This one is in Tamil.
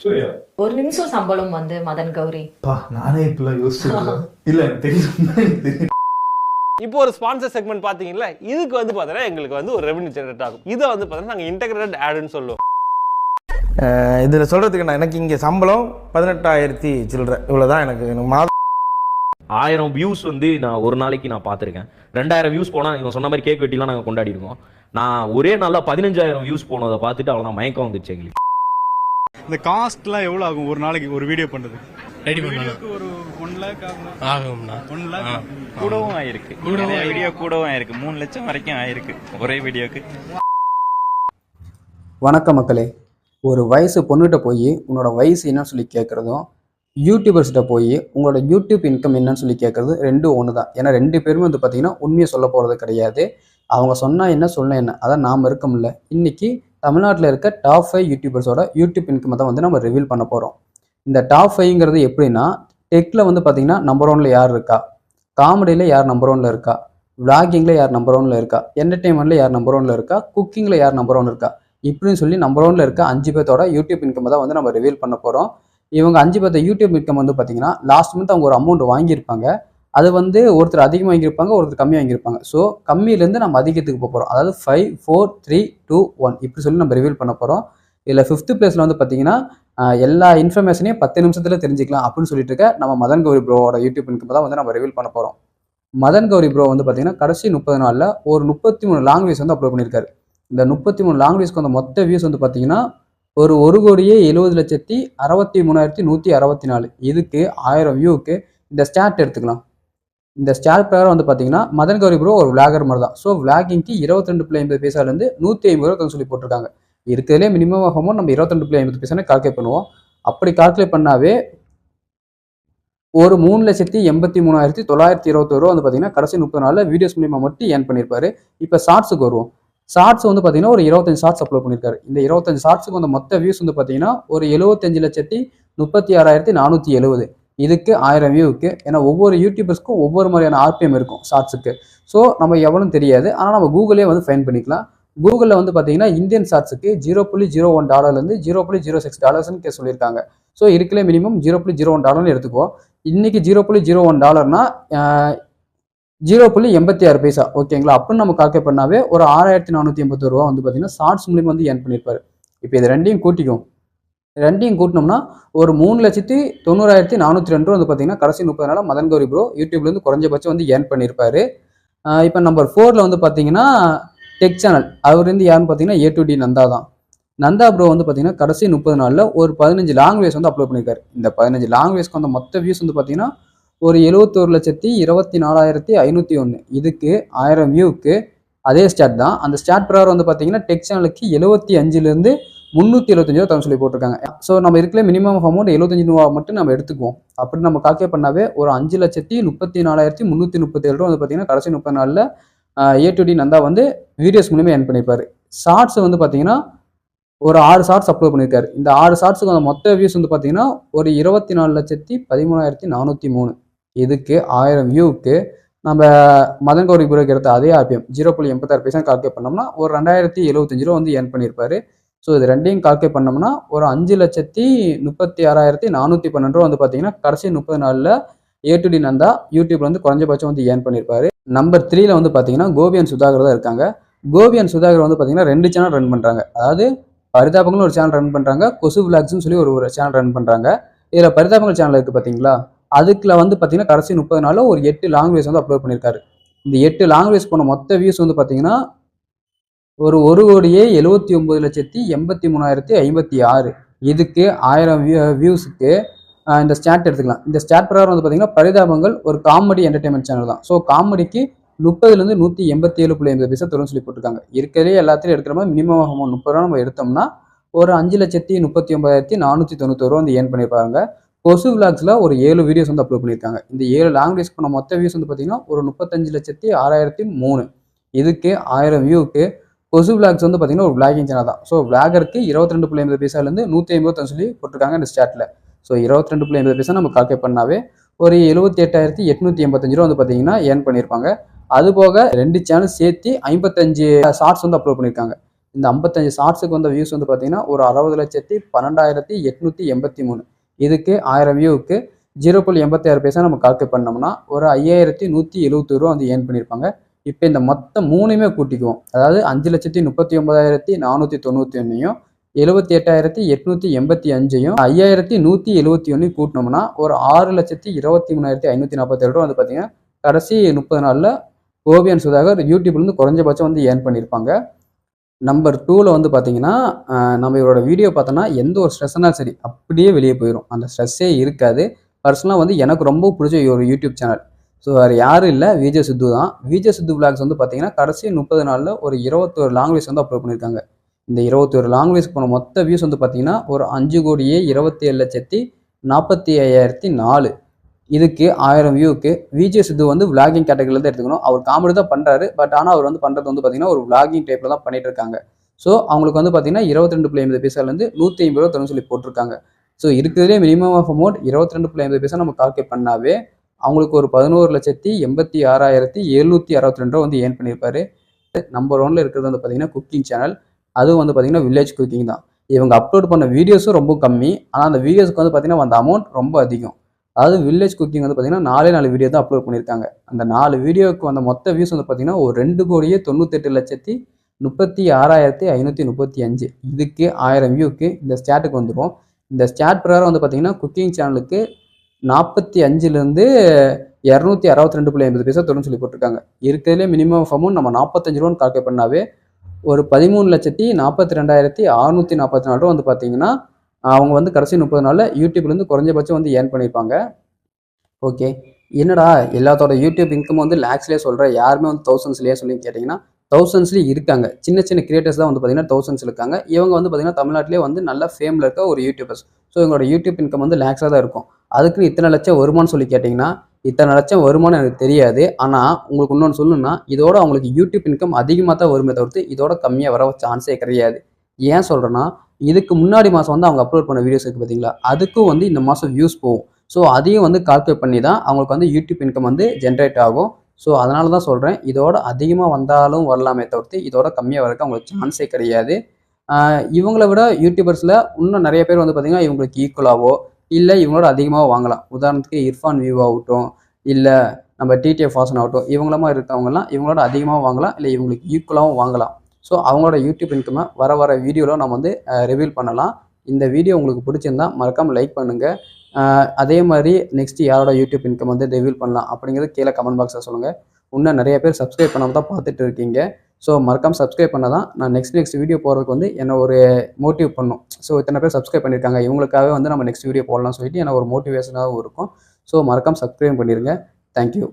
ஒரு நிமிஷம் சம்பளம் வந்து மதன் கௌரி நானே இப்பெல்லாம் யோசிச்சு இல்ல தெரியும். இப்போ ஒரு ஸ்பான்சர் செக்மெண்ட் பாத்தீங்கல்ல, இதுக்கு வந்து பாத்தீங்கன்னா எங்களுக்கு வந்து ஒரு ரெவென்யூ ஜெனரேட் ஆகும். இதை வந்து பாத்தீங்கன்னா நாங்க இன்டெகிரேட்டட் ஆட்னு சொல்லுவோம். இதில் சொல்கிறதுக்கு நான் எனக்கு இங்கே சம்பளம் 18,000 சில்லற, இவ்வளோதான் எனக்கு மாதம். 1000 வியூஸ் வந்து நான் ஒரு நாளைக்கு நான் பார்த்துருக்கேன். 2000 வியூஸ் போனால் இவங்க சொன்ன மாதிரி கேக் வெட்டிலாம் நாங்கள் கொண்டாடி இருக்கோம். நான் ஒரே நாளில் 15,000 வியூஸ் போனதை பார்த்துட்டு அவ்வளோ மயக்கம் வந்துச்சு எங்களுக்கு. இந்த காஸ்ட்லாம் எவ்வளோ ஆகும் ஒரு நாளைக்கு ஒரு வீடியோ பண்ணுறது? ரெடி பண்ணலாம் ஒரு 1 lakh ஆகும்ண்ணா. 1 lakh கூடவும் ஆயிருக்கு. வீடியோ கூடவும் ஆயிருக்கு. 3 லட்சம் வரைக்கும் ஆயிருக்கு ஒரே வீடியோக்கு. வணக்கம் மக்களே. ஒரு வயசு பொண்ணுகிட்ட போய் உன்னோட வயசு என்னன்னு சொல்லி கேட்குறதும், யூடியூபர்ஸ்கிட்ட போய் உங்களோட யூடியூப் இன்கம் என்னன்னு சொல்லி கேட்குறது ரெண்டும் ஒன்று தான். ஏன்னா 2 பேருமே வந்து பார்த்திங்கன்னா உண்மையை சொல்ல போகிறது கிடையாது. அவங்க சொன்னால் என்ன சொல்ல என்ன, அதான் நாம் இருக்கோம்ல. இன்றைக்கி தமிழ்நாட்டில் இருக்க டாப் 5 யூடியூபர்ஸோட யூடியூப் இன்கம் தான் வந்து நம்ம ரிவீல் பண்ண போகிறோம். இந்த டாப் 5ங்கிறது எப்படின்னா, டெக்கில் வந்து பார்த்திங்கன்னா நம்பர் 1ல் யார் இருக்கா, காமெடியில் யார் நம்பர் 1ல் இருக்கா, விளாகிங்கில் யார் நம்பர் 1ல் இருக்கா, என்டர்டெயின்மெண்ட்டில் யார் நம்பர் 1ல் இருக்கா, குக்கிங்கில் யார் நம்பர் 1 இருக்கா, இப்படின்னு சொல்லி நம்பர் 1ல் இருக்க 5 பேர்த்தோட யூடியூப் இன்கம் தான் வந்து நம்ம ரிவீல் பண்ண போகிறோம். இவங்க 5 பேர்த்த யூடியூப் இன்கம் வந்து பார்த்தீங்கன்னா லாஸ்ட் மந்த் அவங்க ஒரு அமௌண்ட் வாங்கியிருப்பாங்க. அது வந்து ஒருத்தர் அதிகமாக வாங்கியிருப்பாங்க, ஒருத்தர் கம்மி வாங்கியிருப்பாங்க. ஸோ கம்மியிலேருந்து நம்ம அதிகத்துக்கு போக போகிறோம். அதாவது 5, 4, 3, 2, 1 இப்படி சொல்லி நம்ம ரிவீல் பண்ண போகிறோம். இதில் 5th பிளேஸில் வந்து பார்த்தீங்கன்னா எல்லா இன்ஃபர்மேஷனையும் 10 நிமிஷத்தில் தெரிஞ்சுக்கலாம் அப்படின்னு சொல்லிட்டு இருக்க நம்ம மதன் கௌரி ப்ரோவோட யூடியூப் இன்கம் தான் வந்து நம்ம ரிவீல் பண்ண போகிறோம். மதன் கௌரி ப்ரோ வந்து பார்த்தீங்கன்னா கடைசி 30 நாளில் ஒரு 33 லாங்குவேஜ் வந்து அப்லோட் பண்ணியிருக்காரு. இந்த 33 லாங்குவேஜ்க்கு வந்து மொத்த வியூஸ் வந்து பார்த்தீங்கன்னா ஒரு 1,70,63,164. இதுக்கு 1000 வியூவுக்கு இந்த ஸ்டாட் எடுத்துக்கலாம். இந்த ஸ்டாட் பிரகாரம் வந்து பார்த்தீங்கன்னா மதன் கௌரி ப்ரோ ஒரு விளாகர் மாதிரி தான். ஸோ விளாகிங்க்கு 22.50 பைசாலேருந்து 150 ரூபா சொல்லி போட்டிருக்காங்க. இருக்கிறதுலே மினிமம் அமௌண்ட் நம்ம 22.50 பைசானே கால்குலேட் பண்ணுவோம். அப்படி கால்குலேட் பண்ணாவே ஒரு 3,83,921 ரூபா வந்து பார்த்தீங்கன்னா கடைசி 30 நாளில் வீடியோஸ் மூலியமா மட்டும் ஏர்ன் பண்ணியிருப்பாரு. இப்போ ஷார்ட்ஸுக்கு வருவோம். ஷார்ட்ஸ் வந்து பார்த்தீங்கன்னா ஒரு 25 ஷார்ட்ஸ் அப்லோட் பண்ணியிருக்காரு. இந்த 25 ஷார்ட்ஸுக்கு வந்து மொத்த வியூஸ் வந்து பார்த்தீங்கன்னா ஒரு 75,36,470. இதுக்கு 1000 வியூவுக்கு. ஏன்னா ஒவ்வொரு யூடியூபர்ஸ்க்கும் ஒவ்வொரு மாதிரியான ஆர்பிஎம் இருக்கும் ஷார்ட்ஸுக்கு. ஸோ நம்ம எவ்வளோன்னு தெரியாது, ஆனால் நம்ம கூகுளே வந்து ஃபைன் பண்ணிக்கலாம். கூகுளில் வந்து பார்த்தீங்கன்னா இந்தியன் ஷார்ட்ஸுக்கு $0.01 $0.06 சொல்லியிருக்காங்க. ஸோ இருக்கலே மினிமம் $0.01 எடுத்துக்குவோம். இன்னைக்கு $0.01 0.86 பைசா ஓகேங்களா. அப்படின்னு நம்ம கால்குலேட் பண்ணாவே ஒரு 6,481 ரூபா வந்து பார்த்தீங்கன்னா ஷார்ட்ஸ் மூலியமா வந்து ஏர்ன் பண்ணியிருப்பாரு. இப்போ இது ரெண்டையும் கூட்டினோம்னா ஒரு 3,90,402 வந்து பார்த்தீங்கன்னா கடைசி 30 நாள் மதன் கௌரி ப்ரோ யூடியூப்லேருந்து குறைஞ்சபட்சம் வந்து ஏர்ன் பண்ணியிருப்பாரு. இப்போ நம்பர் 4ல் வந்து பார்த்தீங்கன்னா டெக் சேனல், அவர் வந்து யாருன்னு பார்த்தீங்கன்னா A2D நந்தா தான். நந்தா ப்ரோ வந்து பார்த்தீங்கன்னா கடைசி 30 நாளில் ஒரு 15 லாங்குவேஜ் வந்து அப்லோட் பண்ணியிருக்காரு. இந்த 15 லாங்குவேஜ்க்கு வந்து மொத்த வியூஸ் வந்து பார்த்தீங்கன்னா ஒரு 71,24,501. இதுக்கு 1000 வியூவுக்கு அதே ஸ்டாட் தான். அந்த ஸ்டாட் பிரகாரம் வந்து பார்த்தீங்கன்னா டெக் சேனலுக்கு 75,000 375 ரூபா சொல்லி போட்டிருக்காங்க. ஸோ நம்ம இருக்கல மினிமம் அமௌண்ட் 75 ரூபா மட்டும் நம்ம எடுத்துக்குவோம். அப்படி நம்ம கால்குலேட் பண்ணாவே ஒரு 5,34,337 ரூபா வந்து பார்த்தீங்கன்னா கடைசி 30 நாளில் A2D நந்தா வந்து வீடியோஸ் மூலியமாக ஏர்ன் பண்ணியிருப்பாரு. ஷார்ட்ஸ் வந்து பார்த்தீங்கன்னா ஒரு 6 ஷார்ட்ஸ் அப்லோட் பண்ணியிருக்காரு. இந்த 6 ஷார்ட்ஸுக்கு அந்த மொத்த வியூஸ் வந்து பார்த்தீங்கன்னா ஒரு 24,13,403. இதுக்கு 1000 வியூவுக்கு நம்ம மதன் கௌரி ப்ரோ எடுத்த அதே ஆர்பிஎம் 0.86 பைசா கால்குலேட் பண்ணோம்னா ஒரு 2,075 ரூபா வந்து ஏர்ன் பண்ணியிருப்பாரு. ஸோ இது ரெண்டையும் கால்குலேட் பண்ணோம்னா ஒரு 5,36,412 ரூபா வந்து பார்த்தீங்கன்னா கடைசி 30 நாளில் A2D நந்தா யூடியூப்ல வந்து குறைஞ்சபட்சம் வந்து ஏர்ன் பண்ணியிருப்பாரு. நம்பர் 3ல் வந்து பார்த்தீங்கன்னா கோபியன் சுதாகர் தான் இருக்காங்க. கோபியன் சுதாகர் வந்து பார்த்தீங்கன்னா 2 சேனல் ரன் பண்ணுறாங்க. அதாவது பரிதாபங்களும் ஒரு சேனல் ரன் பண்ணுறாங்க, கொசு விளாக்ஸ்னு சொல்லி ஒரு சேனல் ரன் பண்ணுறாங்க. இதில் பரிதாபங்கள் சேனல் இருக்குது பார்த்தீங்களா, அதுக்குள்ள வந்து பார்த்தீங்கன்னா கடைசி 30 நாளில் ஒரு 8 லாங்குவேஜ் வந்து அப்லோட் பண்ணியிருக்காரு. இந்த 8 லாங்குவேஜ் போன மொத்த வியூஸ் வந்து பார்த்தீங்கன்னா ஒரு 1,79,83,056. இதுக்கு 1000 வியூஸுக்கு இந்த ஸ்டாட் எடுத்துக்கலாம். இந்த ஸ்டாட் பிரகாரம் வந்து பார்த்தீங்கன்னா பரிதாபங்கள் ஒரு காமெடி என்டர்டைன்மெண்ட் சேனல் தான். ஸோ காமெடிக்கு 30,000 187.50 பைசா தரும்னு சொல்லி போட்டிருக்காங்க. இருக்கிறதே எல்லாத்தையும் எடுக்கிற மாதிரி மினிமம் அமௌண்ட் 30 ரூபா நம்ம எடுத்தோம்னா ஒரு 5,39,491 ரூபா வந்து ஏர்ன் பண்ணியிருப்பாங்க. கொசு விளாக்ஸில் ஒரு 7 வீடியோஸ் வந்து அப்லோட் பண்ணியிருக்காங்க. இந்த 7 லாங்குவேஜ் பண்ண மொத்த வியூஸ் வந்து பார்த்தீங்கன்னா ஒரு 35,06,003. இதுக்கு 1000 வியூவுக்கு. கொசு விளாக்ஸ் வந்து பார்த்தீங்கன்னா ஒரு விளாகிங் சேனல் தான். ஸோ விளாகருக்கு 22.50 பைசாலேருந்து 150 சொல்லி போட்டிருக்காங்க இந்த ஸ்டாட்டில். ஸோ 22.50 பைசா நம்ம கால்குலேட் பண்ணாவே ஒரு 78,885 ரூபா வந்து பார்த்தீங்கன்னா ஏர்ன் பண்ணியிருப்பாங்க. அது போக 2 சேனல் சேர்த்து 55 ஷார்ட்ஸ் வந்து அப்லோட் பண்ணியிருக்காங்க. இந்த 55 ஷார்ட்ஸுக்கு வந்த வியூஸ் வந்து பார்த்தீங்கன்னா ஒரு 60,12,883. இதுக்கு 1000 வியூவுக்கு 0.86 பைசா நம்ம கால்குலேட் பண்ணோம்னா ஒரு 5,171 ரூபா வந்து ஏர்ன் பண்ணியிருப்பாங்க. இப்போ இந்த மொத்தம் மூணுமே கூட்டிக்குவோம். அதாவது 5,39,491 78,885 5,171 கூட்டினோம்னா ஒரு 6,23,547 ரூபா வந்து பார்த்தீங்கன்னா கடைசி 30 நாளில் கோபி அண்ட் சுதாகர் யூடியூப்லேருந்து குறைஞ்சபட்சம் வந்து ஏர்ன் பண்ணியிருப்பாங்க. நம்பர் 2ல் வந்து பார்த்தீங்கன்னா நம்ம இவரோட வீடியோ பார்த்தோன்னா எந்த ஒரு ஸ்ட்ரெஸ்னாலும் சரி அப்படியே வெளியே போயிடும். அந்த ஸ்ட்ரெஸ்ஸே இருக்காது. பர்சனலாக வந்து எனக்கு ரொம்ப பிடிச்ச ஒரு யூடியூப் சேனல். ஸோ வேறு யாரும் இல்லை, விஜய் சித்து தான். விஜய் சித்து விளாக்ஸ் வந்து பார்த்தீங்கன்னா கடைசி 30 நாளில் ஒரு 21 லாங்குவேஜ் வந்து அப்லோட் பண்ணியிருக்காங்க. இந்த 21 லாங்குவேஜ் போன மொத்த வியூஸ் வந்து பார்த்தீங்கன்னா ஒரு 5,27,45,004. இதுக்கு 1000 வியூக்கு விஜய் சித்து வந்து விளாகிங் கேட்டகரியில் தான் எடுத்துக்கணும். அவர் காமெடி தான் பண்ணுறாரு, பட் ஆனால் அவர் வந்து பண்ணுறது வந்து பார்த்தீங்கன்னா ஒரு விளாகிங் டைப்பில் தான் பண்ணிட்டு இருக்காங்க. ஸோ அவங்களுக்கு வந்து பார்த்தீங்கன்னா 22.50 பைசாலேருந்து 150 ரூபா தரும்னு சொல்லி போட்டிருக்காங்க. ஸோ இருக்கிறதுலே மினிமம் ஆஃப் அமௌண்ட் 22.50 பைசா நம்ம கால்குலேட் பண்ணாவே அவங்களுக்கு ஒரு 11,86,762 ரூபா வந்து ஏர்ன் பண்ணியிருப்பாரு. நம்பர் 1ல் இருக்கிறது வந்து பார்த்தீங்கன்னா குக்கிங் சேனல். அதுவும் வந்து பார்த்தீங்கன்னா வில்லேஜ் குக்கிங் தான். இவங்க அப்லோட் பண்ண வீடியோஸும் ரொம்ப கம்மி, ஆனால் அந்த வீடியோஸ்க்கு வந்து பார்த்தீங்கன்னா அந்த அமௌண்ட் ரொம்ப அதிகம். அதாவது வில்லேஜ் குக்கிங் வந்து பார்த்தீங்கன்னா 4 வீடியோ தான் அப்லோட் பண்ணியிருக்காங்க. அந்த 4 வீடியோவுக்கு வந்த மொத்த வியூஸ் வந்து பார்த்தீங்கன்னா ஒரு 2,98,36,535. இதுக்கு 1000 வியூக்கு இந்த ஸ்டாட்டுக்கு வந்துடும். இந்த ஸ்டாட் பிரகாரம் வந்து பார்த்தீங்கன்னா குக்கிங் சேனலுக்கு 45லேருந்து 262.50 பைசா தரும்னு சொல்லி போட்டிருக்காங்க. இருக்கிறதுலே மினிமம் ஆஃப் அமௌண்ட் நம்ம 45 ரூபான்னு கால்குலேட் பண்ணாவே ஒரு 13,42,644 ரூபா வந்து பார்த்தீங்கன்னா அவங்க வந்து கடைசி 30 நாளில் யூடியூப்லேருந்து குறைஞ்சபட்சம் வந்து ஏர்ன் பண்ணியிருப்பாங்க. ஓகே, என்னடா எல்லாத்தோட யூடியூப் இன்கம் வந்து லேக்ஸ்லேயே சொல்கிற, யாருமே வந்து தௌசண்ட்ஸ்லேயே சொல்லி கேட்டிங்கன்னா தௌசண்ட்ஸ்லேயே இருக்காங்க. சின்ன சின்ன கிரியேட்டர்ஸ் தான் வந்து பார்த்தீங்கன்னா தௌசண்ட்ஸ் இருக்காங்க. இவங்க வந்து பார்த்தீங்கன்னா தமிழ்நாட்டிலே வந்து நல்ல ஃபேமில் இருக்க ஒரு யூடியூபர்ஸ். ஸோ இவங்களோட யூடியூப் இன்கம் வந்து லேக்ஸாக தான் இருக்கும். அதுக்குன்னு இத்தனை லட்சம் வருமானு சொல்லி கேட்டிங்கன்னா இத்தனை லட்சம் வருமானம் எனக்கு தெரியாது. ஆனால் உங்களுக்கு இன்னொன்று சொல்லணும்னா இதோட அவங்களுக்கு யூடியூப் இன்கம் அதிகமாக தான் வருமே தவிர்த்து இதோட கம்மியாக வர சான்ஸே கிடையாது. ஏன் சொல்கிறேன்னா இதுக்கு முன்னாடி மாதம் வந்து அவங்க அப்லோட் பண்ண வீடியோஸ் இருக்குது பார்த்தீங்களா, அதுக்கும் வந்து இந்த மாதம் வியூஸ் போகும். ஸோ அதையும் வந்து கால்குலேட் பண்ணி தான் அவங்களுக்கு வந்து யூடியூப் இன்கம் வந்து ஜென்ரேட் ஆகும். ஸோ அதனால தான் சொல்கிறேன், இதோட அதிகமாக வந்தாலும் வரலாமே தவிர்த்து இதோட கம்மியாக வரக்கு அவங்களுக்கு சான்ஸே கிடையாது. இவங்கள விட யூடியூபர்ஸில் இன்னும் நிறைய பேர் வந்து பார்த்திங்கன்னா இவங்களுக்கு ஈக்குவலாகவோ இல்லை இவங்களோட அதிகமாக வாங்கலாம். உதாரணத்துக்கு இர்ஃபான் வியூ ஆகட்டும், இல்லை நம்ம டிடிஎஃப் வாசன் ஆகட்டும், இவங்களமா இருக்கவங்கலாம் இவங்களோட அதிகமாக வாங்கலாம், இல்லை இவங்களுக்கு ஈக்குவலாகவும் வாங்கலாம். ஸோ அவங்களோட யூடியூப் இன்கமை வர வீடியோவில் நம்ம வந்து ரிவீல் பண்ணலாம். இந்த வீடியோ உங்களுக்கு பிடிச்சிருந்தா மறக்காமல் லைக் பண்ணுங்கள். அதே மாதிரி நெக்ஸ்ட்டு யாரோட யூடியூப் இன்கம் வந்து ரிவீல் பண்ணலாம் அப்படிங்கிறது கீழே கமெண்ட் பாக்ஸில் சொல்லுங்கள். இன்னும் நிறைய பேர் சப்ஸ்கிரைப் பண்ணாமல் தான் பார்த்துட்டு இருக்கீங்க. ஸோ மறக்காமல் சப்ஸ்கிரைப் பண்ணால் தான் நான் நெக்ஸ்ட் வீடியோ போகிறதுக்கு வந்து என்ன ஒரு மோட்டிவ் பண்ணும். ஸோ இத்தனை பேர் சப்ஸ்கிரைப் பண்ணியிருக்காங்க, இவங்களுக்காகவே வந்து நம்ம நெக்ஸ்ட் வீடியோ போடலாம்னு சொல்லிட்டு எனக்கு ஒரு மோட்டிவேஷனாகவும் இருக்கும். ஸோ மறக்காமல் சப்ஸ்கிரைப் பண்ணிடுங்க. தேங்க்யூ.